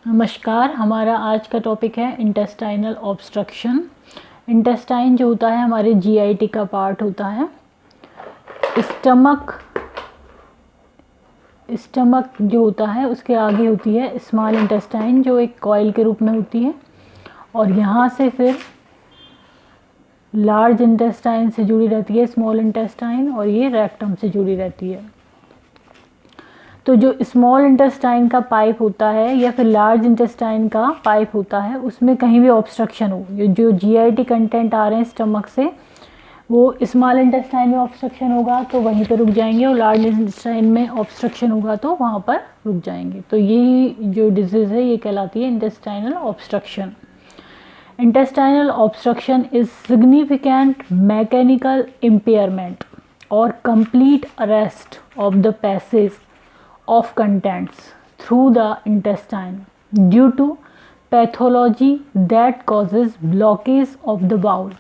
नमस्कार। हमारा आज का टॉपिक है इंटेस्टाइनल ऑब्स्ट्रक्शन। इंटेस्टाइन जो होता है हमारे जीआईटी का पार्ट होता है। स्टमक जो होता है उसके आगे होती है स्मॉल इंटेस्टाइन, जो एक कॉइल के रूप में होती है, और यहाँ से फिर लार्ज इंटेस्टाइन से जुड़ी रहती है स्मॉल इंटेस्टाइन, और ये रेक्टम से जुड़ी रहती है। तो जो स्मॉल इंटेस्टाइन का पाइप होता है या फिर लार्ज इंटेस्टाइन का पाइप होता है, उसमें कहीं भी ऑब्स्ट्रक्शन हो, जो जीआईटी कंटेंट आ रहे हैं स्टमक से, वो स्मॉल इंटेस्टाइन में ऑब्स्ट्रक्शन होगा तो वहीं पर रुक जाएंगे, और लार्ज इंटेस्टाइन में ऑब्स्ट्रक्शन होगा तो वहाँ पर रुक जाएंगे। तो यही जो डिजीज़ है ये कहलाती है intestinal obstruction. Intestinal obstruction is significant mechanical impairment और complete arrest of the passage of contents through the intestine due to pathology that causes blockage of the bowel।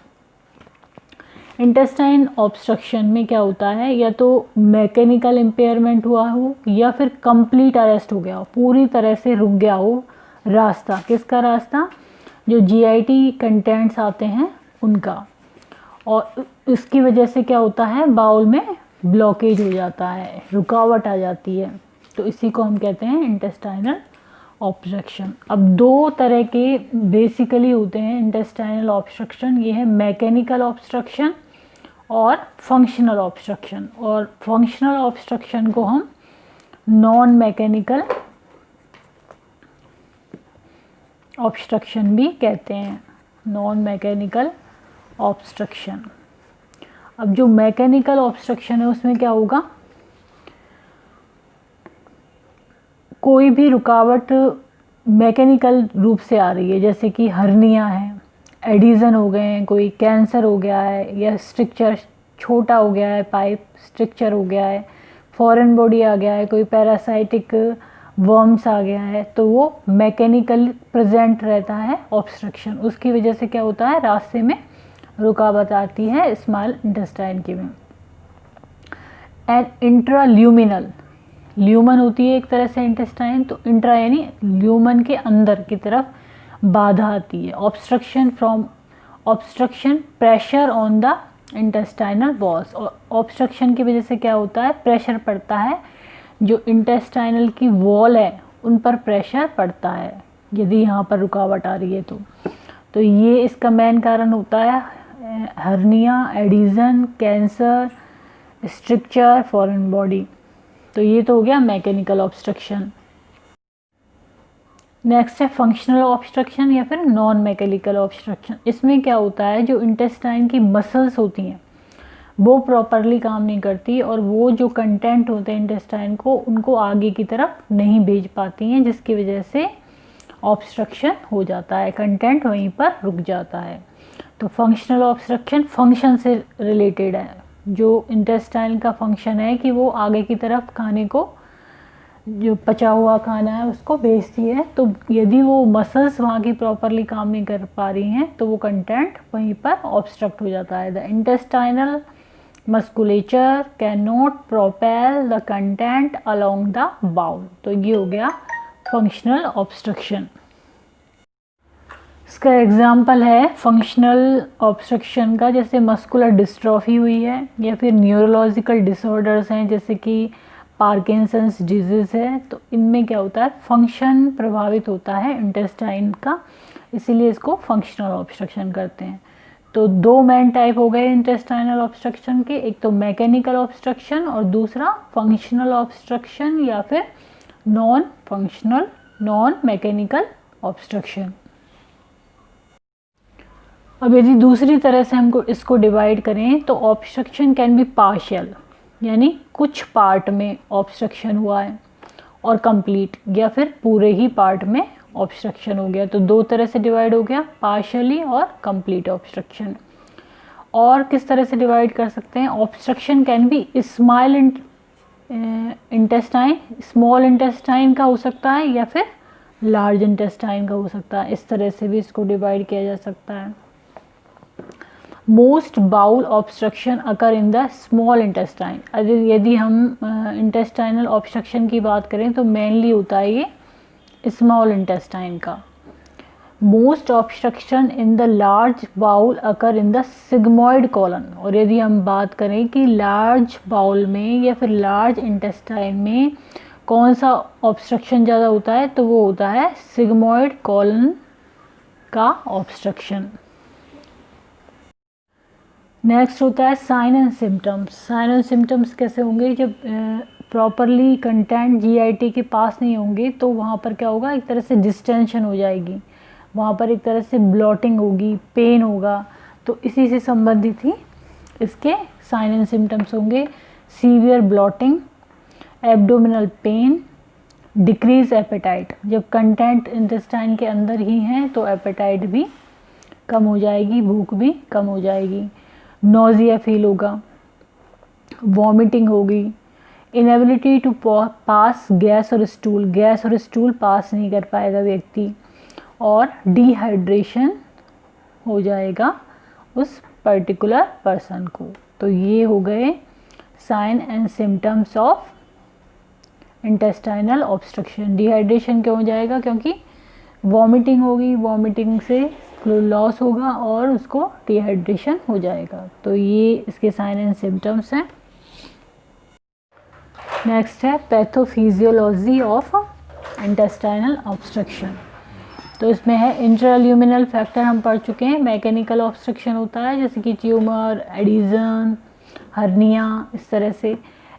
Intestine obstruction में क्या होता है, या तो मैकेनिकल इम्पेयरमेंट हुआ हो या फिर कंप्लीट अरेस्ट हो गया हो, पूरी तरह से रुक गया हो रास्ता। किसका रास्ता? जो जीआईटी कंटेंट्स आते हैं उनका। और इसकी वजह से क्या होता है, बाउल में ब्लॉकेज हो जाता है, रुकावट आ जाती है। तो इसी को हम कहते हैं इंटेस्टाइनल ऑब्स्ट्रक्शन। अब दो तरह के बेसिकली होते हैं इंटेस्टाइनल ऑब्स्ट्रक्शन, ये है मैकेनिकल ऑब्स्ट्रक्शन और फंक्शनल ऑब्स्ट्रक्शन। और फंक्शनल ऑब्स्ट्रक्शन को हम नॉन मैकेनिकल ऑब्स्ट्रक्शन भी कहते हैं, नॉन मैकेनिकल ऑब्स्ट्रक्शन। अब जो मैकेनिकल ऑब्स्ट्रक्शन है उसमें क्या होगा, कोई भी रुकावट मैकेनिकल रूप से आ रही है, जैसे कि हर्निया है, एडिजन हो गए हैं, कोई कैंसर हो गया है, या स्ट्रक्चर छोटा हो गया है, पाइप स्ट्रक्चर हो गया है, फॉरेन बॉडी आ गया है, कोई पैरासाइटिक वर्म्स आ गया है, तो वो मैकेनिकल प्रेजेंट रहता है ऑब्स्ट्रक्शन। उसकी वजह से क्या होता है, रास्ते में रुकावट आती है स्मॉल इंटेस्टाइन की में। एंड इंट्राल्यूमिनल, ल्यूमन होती है एक तरह से इंटेस्टाइन, तो इंट्रा यानी ल्यूमन के अंदर की तरफ बाधा आती है। Obstruction pressure on the intestinal walls, और ऑब्स्ट्रक्शन की वजह से क्या होता है, प्रेशर पड़ता है, जो इंटेस्टाइनल की वॉल है उन पर प्रेशर पड़ता है यदि यहाँ पर रुकावट आ रही है तो ये इसका मेन कारण होता है hernia, adhesion, cancer, structure, foreign body. तो ये तो हो गया मैकेनिकल ऑब्स्ट्रक्शन। नेक्स्ट है फंक्शनल ऑब्स्ट्रक्शन या फिर नॉन मैकेनिकल ऑब्स्ट्रक्शन। इसमें क्या होता है, जो इंटेस्टाइन की मसल्स होती हैं वो प्रॉपरली काम नहीं करती, और वो जो कंटेंट होते हैं इंटेस्टाइन को उनको आगे की तरफ नहीं भेज पाती हैं, जिसकी वजह से ऑब्स्ट्रक्शन हो जाता है, कंटेंट वहीं पर रुक जाता है। तो फंक्शनल ऑब्स्ट्रक्शन फंक्शन से रिलेटेड है, जो इंटेस्टाइन का फंक्शन है कि वो आगे की तरफ खाने को, जो पचा हुआ खाना है उसको भेजती है। तो यदि वो मसल्स वहाँ की प्रॉपरली काम नहीं कर पा रही हैं तो वो कंटेंट वहीं पर ऑब्स्ट्रक्ट हो जाता है। The intestinal musculature can not propel the content along the bowel. तो ये हो गया फंक्शनल ऑब्स्ट्रक्शन। इसका एग्जाम्पल है फंक्शनल ऑब्स्ट्रक्शन का, जैसे मस्कुलर डिस्ट्रॉफी हुई है, या फिर न्यूरोलॉजिकल डिसऑर्डर्स हैं जैसे कि पार्किंसंस डिजीज़ है। तो इनमें क्या होता है, फंक्शन प्रभावित होता है इंटेस्टाइन का, इसीलिए इसको फंक्शनल ऑब्स्ट्रक्शन करते हैं। तो दो मेन टाइप हो गए इंटेस्टाइनल ऑब्स्ट्रक्शन के, एक तो मैकेनिकल ऑब्स्ट्रक्शन और दूसरा फंक्शनल ऑब्स्ट्रक्शन या फिर non functional non mechanical obstruction. अब यदि दूसरी तरह से हमको इसको डिवाइड करें तो ऑब्स्ट्रक्शन कैन बी पार्शियल, यानी कुछ पार्ट में ऑब्स्ट्रक्शन हुआ है, और कंप्लीट या फिर पूरे ही पार्ट में ऑब्स्ट्रक्शन हो गया। तो दो तरह से डिवाइड हो गया, पार्शियली और कंप्लीट ऑब्स्ट्रक्शन। और किस तरह से डिवाइड कर सकते हैं, obstruction can be small intestine, small intestine का हो सकता है, या फिर लार्ज इंटेस्टाइन का हो सकता है। इस तरह से भी इसको डिवाइड किया जा सकता है। Most bowel obstruction occur in the small intestine. यदि हम इंटेस्टाइनल ऑब्स्ट्रक्शन की बात करें तो मेनली होता है ये स्मॉल इंटेस्टाइन का। Most obstruction in the large bowel occur in the sigmoid colon. और यदि हम बात करें कि लार्ज बाउल में या फिर लार्ज इंटेस्टाइन में कौन सा ऑब्स्ट्रक्शन ज़्यादा होता है, तो वो होता है सिग्मोइड कॉलन का ऑब्स्ट्रक्शन। नेक्स्ट होता है sign and symptoms. Sign and symptoms कैसे होंगे, जब प्रॉपरली कंटेंट जीआईटी के पास नहीं होंगे तो वहाँ पर क्या होगा, एक तरह से डिस्टेंशन हो जाएगी, वहाँ पर एक तरह से ब्लॉटिंग होगी, पेन होगा। तो इसी से संबंधित ही इसके साइन एंड सिम्टम्स होंगे। Severe bloating, abdominal pain, decrease appetite. जब कंटेंट इंटेस्टाइन के अंदर ही है तो एपेटाइट भी कम हो जाएगी, भूख भी कम हो जाएगी। नोजिया फील होगा, वॉमिटिंग होगी, इनेबिलिटी टू पास गैस और स्टूल, गैस और स्टूल पास नहीं कर पाएगा व्यक्ति, और डिहाइड्रेशन हो जाएगा उस पर्टिकुलर पर्सन को। तो ये हो गए sign and symptoms of intestinal obstruction. Dehydration क्यों हो जाएगा, क्योंकि वॉमिटिंग होगी, वॉमिटिंग से फ्लूइड लॉस होगा और उसको डिहाइड्रेशन हो जाएगा। तो ये इसके साइन एंड सिम्टम्स हैं। नेक्स्ट है पैथोफिजियोलॉजी ऑफ इंटेस्टाइनल ऑब्स्ट्रक्शन। तो इसमें है इंट्राल्यूमिनल फैक्टर हम पढ़ चुके हैं, मैकेनिकल ऑब्स्ट्रक्शन होता है जैसे कि ट्यूमर, एडिजन, हर्निया, इस तरह से।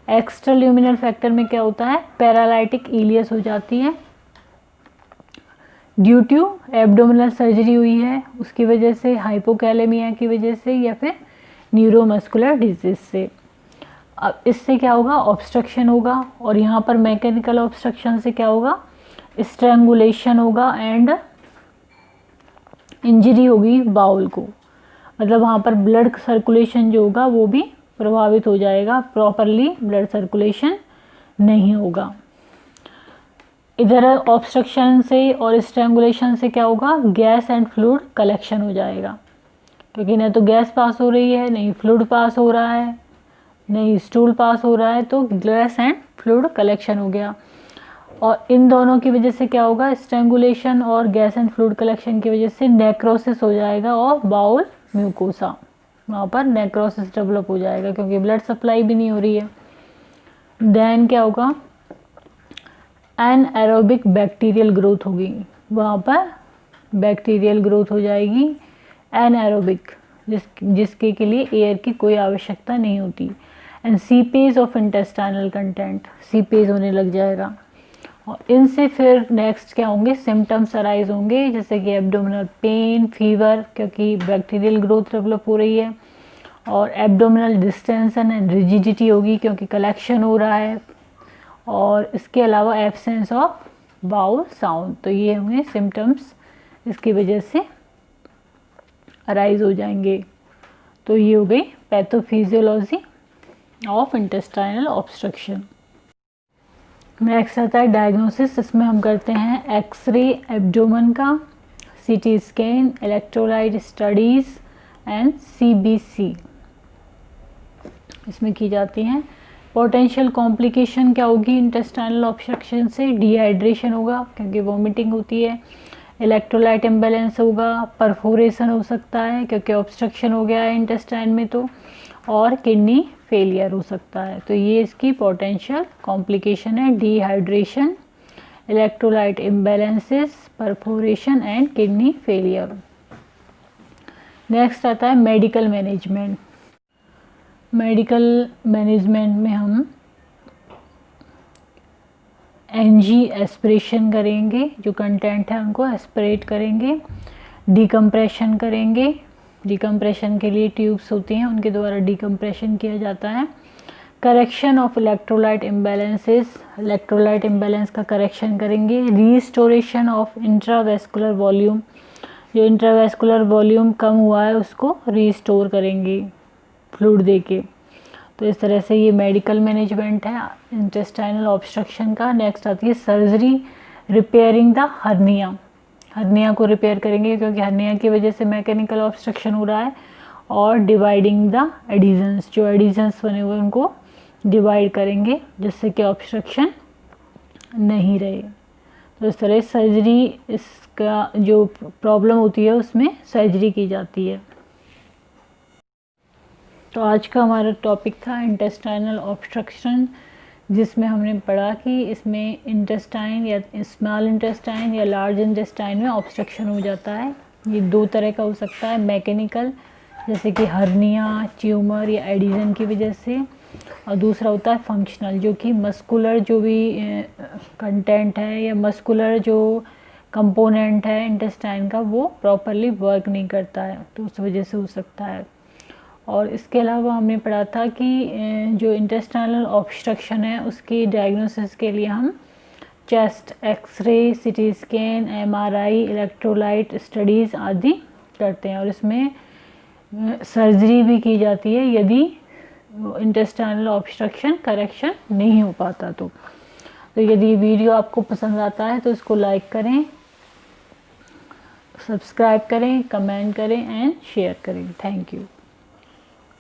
एक्स्ट्राल्यूमिनल फैक्टर में क्या होता है, पैरालाइटिक इलियस हो जाती है ड्यू टू एब्डोमिनल सर्जरी हुई है उसकी वजह से, हाइपोकैलेमिया की वजह से, या फिर न्यूरोमस्कुलर डिजीज से। अब इससे क्या होगा, ऑब्स्ट्रक्शन होगा। और यहाँ पर मैकेनिकल ऑब्स्ट्रक्शन से क्या होगा, स्ट्रैंगुलेशन होगा एंड इंजरी होगी बाउल को, मतलब वहाँ पर ब्लड सर्कुलेशन जो होगा वो भी प्रभावित हो जाएगा, प्रॉपरली ब्लड सर्कुलेशन नहीं होगा। इधर ऑब्स्ट्रक्शन से और स्ट्रैंगुलेशन से क्या होगा, गैस एंड फ्लूइड कलेक्शन हो जाएगा, क्योंकि न तो गैस पास हो रही है, नहीं फ्लूइड पास हो रहा है, नहीं स्टूल पास हो रहा है, तो गैस एंड फ्लूइड कलेक्शन हो गया। और इन दोनों की वजह से क्या होगा, स्ट्रैंगुलेशन और गैस एंड फ्लूइड कलेक्शन की वजह से नेक्रोसिस हो जाएगा और बाउल म्यूकोसा, वहाँ पर नेक्रोसिस डेवलप हो जाएगा क्योंकि ब्लड सप्लाई भी नहीं हो रही है। देन क्या होगा, एनएरोबिक बैक्टीरियल ग्रोथ होगी, वहाँ पर बैक्टीरियल ग्रोथ हो जाएगी एनएरोबिक, जिसके के लिए एयर की कोई आवश्यकता नहीं होती। And seepage of intestinal content, seepage होने लग जाएगा। और इनसे फिर नेक्स्ट क्या होंगे, सिम्टम्स अराइज होंगे जैसे कि एब्डोमिनल पेन, फीवर, क्योंकि बैक्टीरियल ग्रोथ डेवलप हो रही है, और एब्डोमिनल डिस्टेंशन एंड रिजिडिटी होगी क्योंकि कलेक्शन हो रहा है, और इसके अलावा एब्सेंस ऑफ बाउल साउंड। तो ये होंगे सिम्टम्स, इसकी वजह से अराइज हो जाएंगे। तो ये हो गई pathophysiology of intestinal obstruction. Next आता है डायग्नोसिस। इसमें हम करते हैं एक्सरे एब्डोमेन का, CT scan, electrolyte studies and CBC इसमें की जाती हैं। पोटेंशियल कॉम्प्लिकेशन क्या होगी इंटेस्टाइनल ऑब्स्ट्रक्शन से, डिहाइड्रेशन होगा क्योंकि वॉमिटिंग होती है, इलेक्ट्रोलाइट इम्बैलेंस होगा, परफोरेशन हो सकता है क्योंकि ऑब्स्ट्रक्शन हो गया है इंटेस्टाइन में तो, और किडनी फेलियर हो सकता है। तो ये इसकी पोटेंशियल कॉम्प्लिकेशन है, dehydration, electrolyte imbalances, perforation and kidney failure. Next आता है मेडिकल मैनेजमेंट। मेडिकल मैनेजमेंट में हम एनजी एस्पिरेशन करेंगे, जो कंटेंट है उनको एस्पिरेट करेंगे, डिकम्प्रेशन करेंगे, डिकम्प्रेशन के लिए ट्यूब्स होती हैं उनके द्वारा डिकम्प्रेशन किया जाता है। Correction of electrolyte imbalances, electrolyte imbalance का करेक्शन करेंगे। रीस्टोरेशन ऑफ इंट्रावेस्कुलर वॉल्यूम, जो इंट्रावेस्कुलर वॉल्यूम कम हुआ है उसको रीस्टोर करेंगे फ्लूइड देके। तो इस तरह से ये मेडिकल मैनेजमेंट है इंटेस्टाइनल ऑब्स्ट्रक्शन का। नेक्स्ट आती है surgery, repairing the hernia, hernia को रिपेयर करेंगे क्योंकि हर्निया की वजह से मैकेनिकल ऑब्स्ट्रक्शन हो रहा है, और डिवाइडिंग द एडिजन्स, जो एडिजन्स बने हुए उनको डिवाइड करेंगे जिससे कि ऑब्स्ट्रक्शन नहीं रहे। तो इस तरह सर्जरी, इसका जो प्रॉब्लम होती है उसमें सर्जरी की जाती है। तो आज का हमारा टॉपिक था इंटेस्टाइनल ऑब्स्ट्रक्शन, जिसमें हमने पढ़ा कि इसमें इंटेस्टाइन या स्मॉल इंटेस्टाइन या लार्ज इंटेस्टाइन में ऑब्स्ट्रक्शन हो जाता है। ये दो तरह का हो सकता है, मैकेनिकल जैसे कि हर्निया, ट्यूमर या एडिशन की वजह से, और दूसरा होता है फंक्शनल, जो कि मस्कुलर जो भी कंटेंट है या मस्कुलर जो कंपोनेंट है इंटेस्टाइन का वो प्रॉपरली वर्क नहीं करता है, तो उस वजह से हो सकता है। और इसके अलावा हमने पढ़ा था कि जो इंटेस्टाइनल ऑब्स्ट्रक्शन है उसकी डायग्नोसिस के लिए हम chest X-ray, CT scan, MRI, electrolyte studies आदि करते हैं, और इसमें सर्जरी भी की जाती है यदि इंटेस्टाइनल ऑब्स्ट्रक्शन करेक्शन नहीं हो पाता तो यदि वीडियो आपको पसंद आता है तो इसको लाइक करें, सब्सक्राइब करें, कमेंट करें एंड शेयर करें। Thank you.